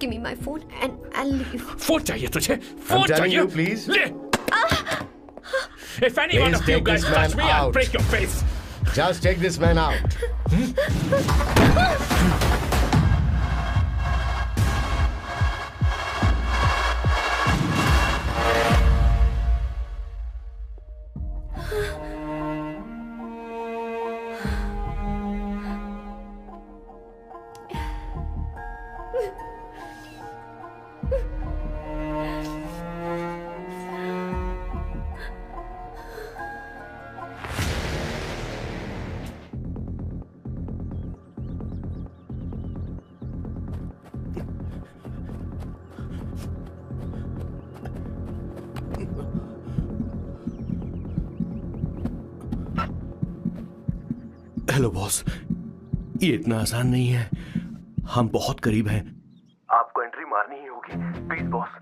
give me my phone and I'll leave. Phone चाहिए तुझे? Phone चाहिए? you, please. ले. If any one of you guys touch me, I'll break your face. Just take this man out. Hello boss, ये इतना आसान नहीं है। हम बहुत करीब हैं। आपको एंट्री मारनी ही होगी, please boss.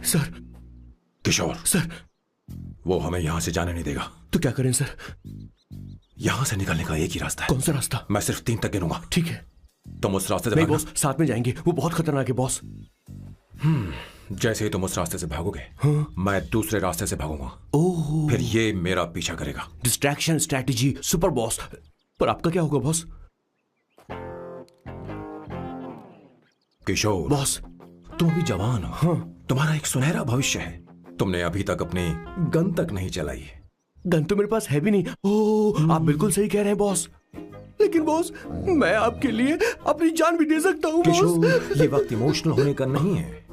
Sir. Kishore sir, वो हमें यहां से जाने नहीं देगा। तो क्या करें सर? यहां से निकलने का एक ही रास्ता है। कौन सा रास्ता? मैं सिर्फ 3 तक गिनूंगा। ठीक है। तुम उस रास्ते से नहीं बॉस, साथ में जाएंगे, वो बहुत खतरनाक है बॉस। जैसे ही तुम उस रास्ते से भागोगे, मैं दूसरे रास्ते से भागूंगा। ओह। फिर ये मेरा पीछा करेगा। Distraction strategy super boss. पर आपका क्या होगा बॉस? किशोर बॉस, तुम अभी जवान हो। तुम्हारा एक सुनहरा भविष्य है। तुमने अभी तक अपनी गन तक नहीं चलाई। गन तो मेरे पास है भी नहीं। ओह, आप बिल्कुल सही कह रहे हैं बॉस। लेकिन बॉस, मैं आपके लिए अपनी जान भी दे सकता हूँ बॉस। किशोर, ये वक्त इमोशनल होने का नहीं है।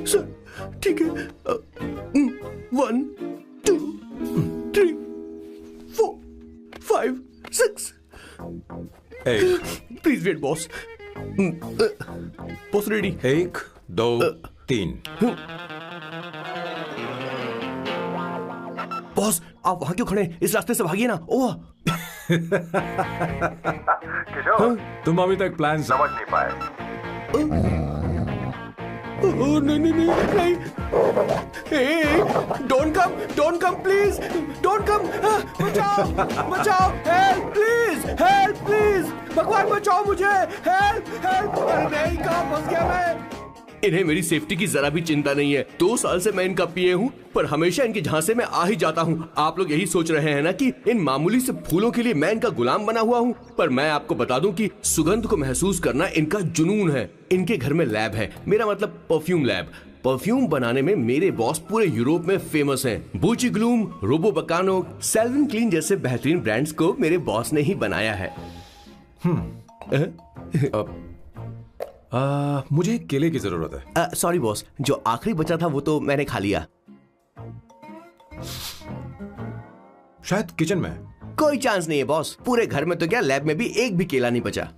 सर, ठीक है। 1 2 3 4 5 6। Please wait boss. Boss ready? 1 2 3। Boss, आप वहां क्यों खड़े? इस रास्ते से भागिए ना। ओह। किशोर, तुम अभी तक प्लान समझ नहीं पाए। नहीं। Don't come please, don't come. बचाओ, हेल्प प्लीज, भगवान बचाओ मुझे, हेल्प। नहीं, कहाँ फंस गया मैं? इन्हें मेरी सेफ्टी की जरा भी चिंता नहीं है। 2 साल से मैं इनका पिए हूँ, पर हमेशा इनके झांसे में आ ही जाता हूँ। आप लोग यही सोच रहे हैं ना कि इन मामूली से फूलों के लिए मैं इनका गुलाम बना हुआ हूँ, पर मैं आपको बता दूं कि सुगंध को महसूस करना इनका जुनून है। इनके घर में लैब है, मेरा मतलब परफ्यूम लैब। परफ्यूम बनाने में मेरे बॉस पूरे यूरोप में फेमस हैं। बूची ग्लूम, रोबो बकानो, सेल्विन क्लीन जैसे बेहतरीन ब्रांड्स को मेरे बॉस ने ही बनाया है। मुझे केले की जरूरत है। सॉरी बॉस, जो आखिरी बचा था वो तो मैंने खा लिया। शायद किचन में। कोई चांस नहीं है बॉस। पूरे घर में तो क्या, लैब में भी एक भी केला नहीं बचा।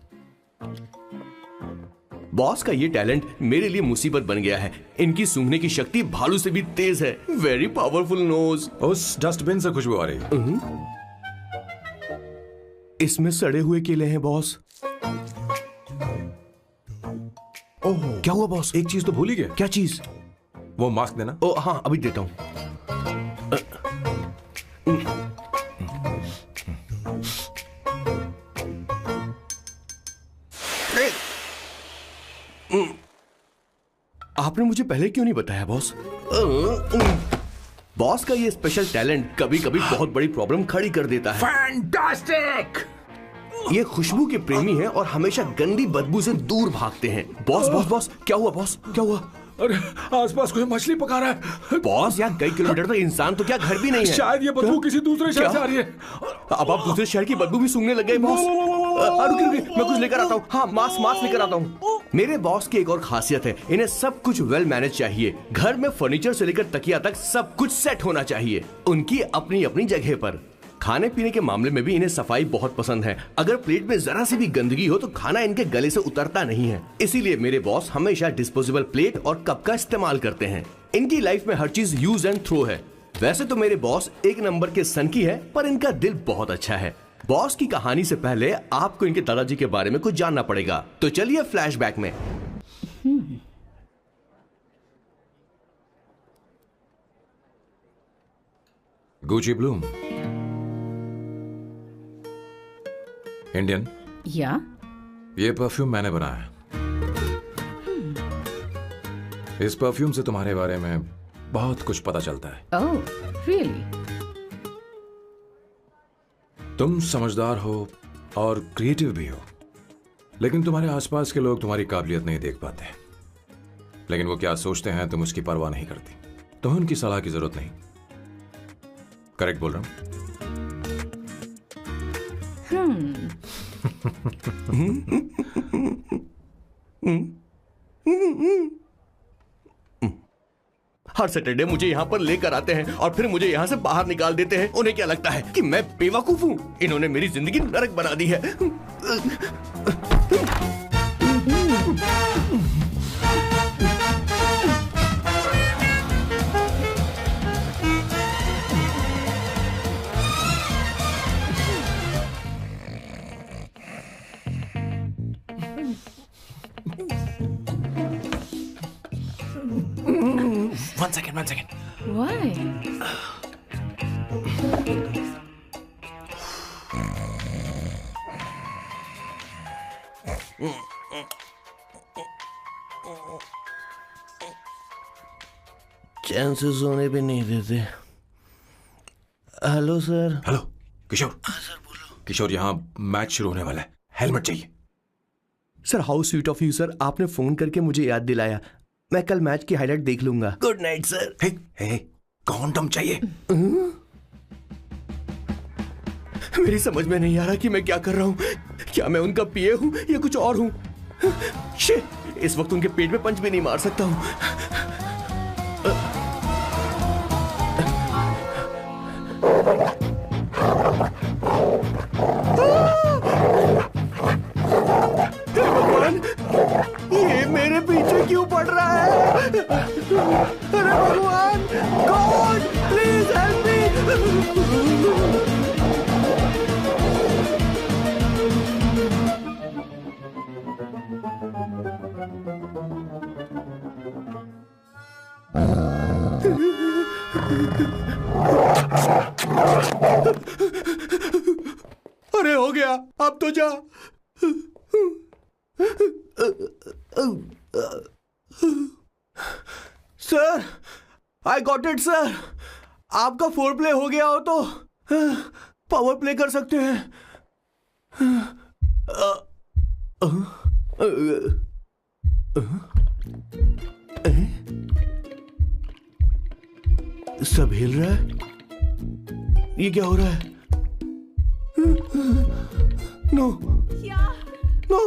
बॉस का ये टैलेंट मेरे लिए मुसीबत बन गया है। इनकी सूंघने की शक्ति भालू से भी तेज है। Very powerful nose. उस डस्टबिन से खुशबू आ रही है। इसमें सड़े हुए केले हैं बॉस। ओह, क्या हुआ बॉस? एक चीज तो भूल ही गए। क्या चीज? वो मास्क देना। ओ हाँ, अभी देता हूं। आपने मुझे पहले क्यों नहीं बताया बॉस? बॉस का ये स्पेशल टैलेंट कभी कभी बहुत बड़ी प्रॉब्लम खड़ी कर देता है। फैंटास्टिक! ये खुशबू के प्रेमी हैं और हमेशा गंदी बदबू से दूर भागते हैं। बॉस, क्या हुआ बॉस? क्या हुआ? अरे, आसपास कोई मछली पका रहा है। बॉस, यहाँ कई किलोमीटर तक इंसान तो क्या घर भी नहीं है। शायद ये बदबू किसी दूसरे शहर से आ रही है। अब आप दूसरे शहर की बदबू भी सूंघने लग गए बॉस। रुकिए, मैं कुछ लेकर आता हूँ। हाँ, मास्क लेकर आता हूँ। मेरे बॉस की एक और खासियत है, इन्हें सब कुछ वेल मैनेज चाहिए। घर में फर्नीचर से लेकर तकिया तक सब कुछ सेट होना चाहिए, उनकी अपनी अपनी जगह पर। खाने पीने के मामले में भी इन्हें सफाई बहुत पसंद है। अगर प्लेट में जरा सी भी गंदगी हो तो खाना इनके गले से उतरता नहीं है। इसीलिए मेरे बॉस हमेशा डिस्पोजेबल प्लेट और कप का इस्तेमाल करते हैं। इनकी लाइफ में हर चीज यूज एंड थ्रो है। वैसे तो मेरे बॉस एक नंबर के सनकी है, पर इनका दिल बहुत अच्छा है। बॉस की कहानी से पहले आपको इनके दादाजी के बारे में कुछ जानना पड़ेगा, तो चलिए फ्लैशबैक में। Gucci Bloom, Indian. या ये परफ्यूम मैंने बनाया है। इस परफ्यूम से तुम्हारे बारे में बहुत कुछ पता चलता है। Oh really? तुम समझदार हो और क्रिएटिव भी हो, लेकिन तुम्हारे आसपास के लोग तुम्हारी काबिलियत नहीं देख पाते। लेकिन वो क्या सोचते हैं तुम उसकी परवाह नहीं करती। तुम्हें उनकी सलाह की जरूरत नहीं। करेक्ट बोल रहा हूं? हर सैटरडे मुझे यहाँ पर लेकर आते हैं और फिर मुझे यहाँ से बाहर निकाल देते हैं। उन्हें क्या लगता है कि मैं बेवकूफ हूँ? इन्होंने मेरी जिंदगी नरक बना दी है। One second. Why? चैन से सोने भी नहीं देते। Hello sir. हेलो किशोर। हाँ सर बोलो। किशोर, यहाँ मैच शुरू होने वाला है, हेलमेट चाहिए। Sir how sweet of you sir, आपने फोन करके मुझे याद दिलाया। मैं कल मैच की हाईलाइट देख लूंगा। Good night sir. Hey, condom चाहिए। मेरी समझ में नहीं आ रहा कि मैं क्या कर रहा हूँ। क्या मैं उनका पीए हूँ या कुछ और हूँ? शिट, इस वक्त उनके पेट में पंच भी नहीं मार सकता हूँ। भगवान, ये मेरे पीछे क्यों पड़ रहा है? अरे भगवान, गॉड प्लीज हेल्प मी। अरे हो गया, अब तो जा। Sir, I got it sir. आपका फोर प्ले हो गया हो तो पावर प्ले कर सकते हैं। सब हिल रहा है। ये क्या हो रहा है? No no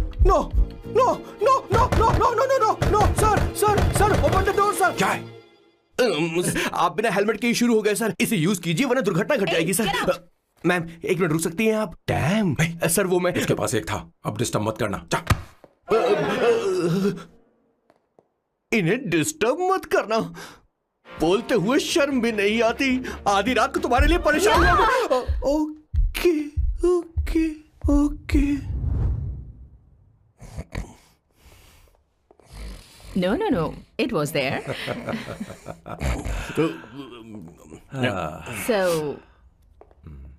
no no no no no no no no no no no sir open the door sir. क्या है? आप बिना हेलमेट के ही शुरू हो गए सर। इसे यूज कीजिए वरना दुर्घटना घट जाएगी सर। मैम एक मिनट रुक सकती हैं आप? डैम सर, वो मैं इसके पास एक था, अब डिस्टर्ब मत करना। जा। इन्हें डिस्टर्ब मत करना। बोलते हुए शर्म भी नहीं आती। आधी रात को तुम्हारे लिए परेशान हो। Okay okay okay. No. It was there. So,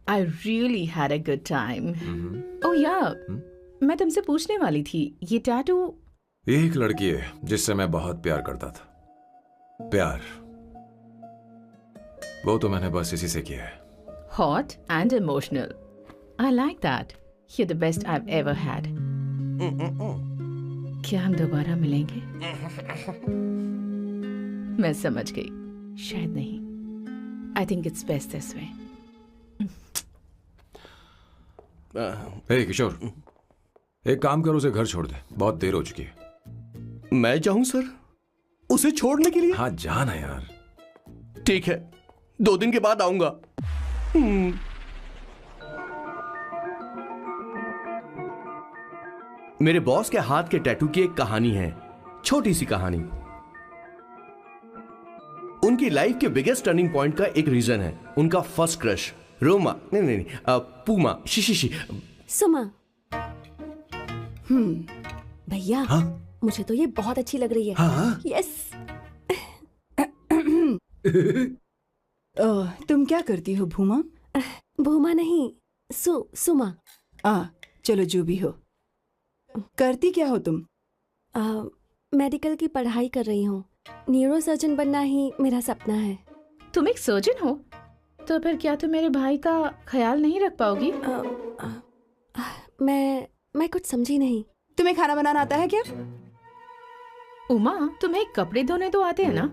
I really had a good time. Oh yeah, मैं तुमसे पूछने वाली थी, ये टैटू। ये एक लड़की है जिससे मैं बहुत प्यार करता था। प्यार वो तो मैंने बस इसी से किया है। Hot and emotional. I like that. You're the best I've ever had. क्या हम दोबारा मिलेंगे? मैं समझ गई, शायद नहीं। I think it's best this way. हे किशोर, एक काम कर, उसे घर छोड़ दे, बहुत देर हो चुकी है। मैं जाऊं सर उसे छोड़ने के लिए? हाँ जाना यार। ठीक है, 2 दिन के बाद आऊंगा। मेरे बॉस के हाथ के टैटू की एक कहानी है, छोटी सी कहानी। उनकी लाइफ के बिगेस्ट टर्निंग पॉइंट का एक रीजन है उनका फर्स्ट क्रश रोमा, नहीं, पूमा, शिशिशी। सुमा। भैया, मुझे तो ये बहुत अच्छी लग रही है। यस। तुम क्या करती हो भूमा? भूमा नहीं, सुमा। चलो जो भी हो। करती क्या हो तुम? मेडिकल की पढ़ाई कर रही हूँ। न्यूरो सर्जन बनना ही मेरा सपना है। तुम एक सर्जन हो तो फिर क्या तुम मेरे भाई का ख्याल नहीं रख पाओगी? मैं कुछ समझी नहीं। तुम्हें खाना बनाना आता है क्या? उमा, तुम्हें कपड़े धोने तो आते हैं ना?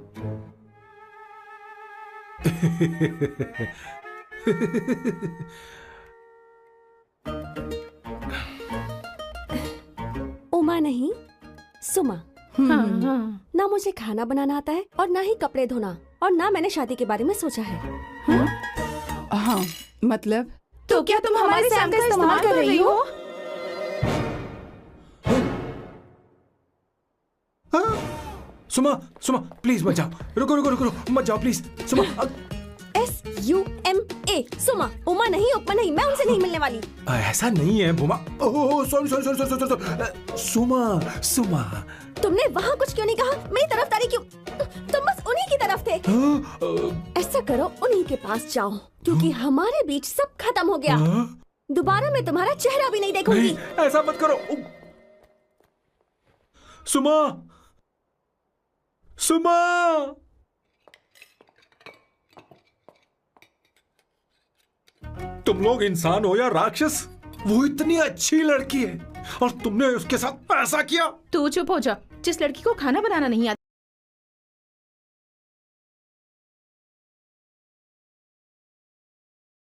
उमा नहीं, सुमा। ना मुझे खाना बनाना आता है और ना ही कपड़े धोना, और ना मैंने शादी के बारे में सोचा है। हाँ, मतलब तो क्या तुम हमारे सैम का इस्तेमाल कर रही हो? सुमा, प्लीज मत जाओ। रुको, मत जाओ प्लीज। सुमा। SUMA, सुमा। उमा नहीं, उपमा नहीं, मैं उनसे नहीं मिलने वाली। ऐसा नहीं है भूमा। सॉरी। सुमा। तुमने वहाँ कुछ क्यों नहीं कहा? मेरी तरफदारी क्यों? तुम बस उन्हीं की तरफ थे। ऐसा करो, उन्हीं के पास जाओ, क्योंकि हमारे बीच सब खत्म हो गया। दोबारा मैं तुम्हारा चेहरा भी नहीं देखूंगी। ऐसा मत करो सुमा। तुम लोग इंसान हो या राक्षस? वो इतनी अच्छी लड़की है और तुमने उसके साथ ऐसा किया। तू चुप हो जा। जिस लड़की को खाना बनाना नहीं आता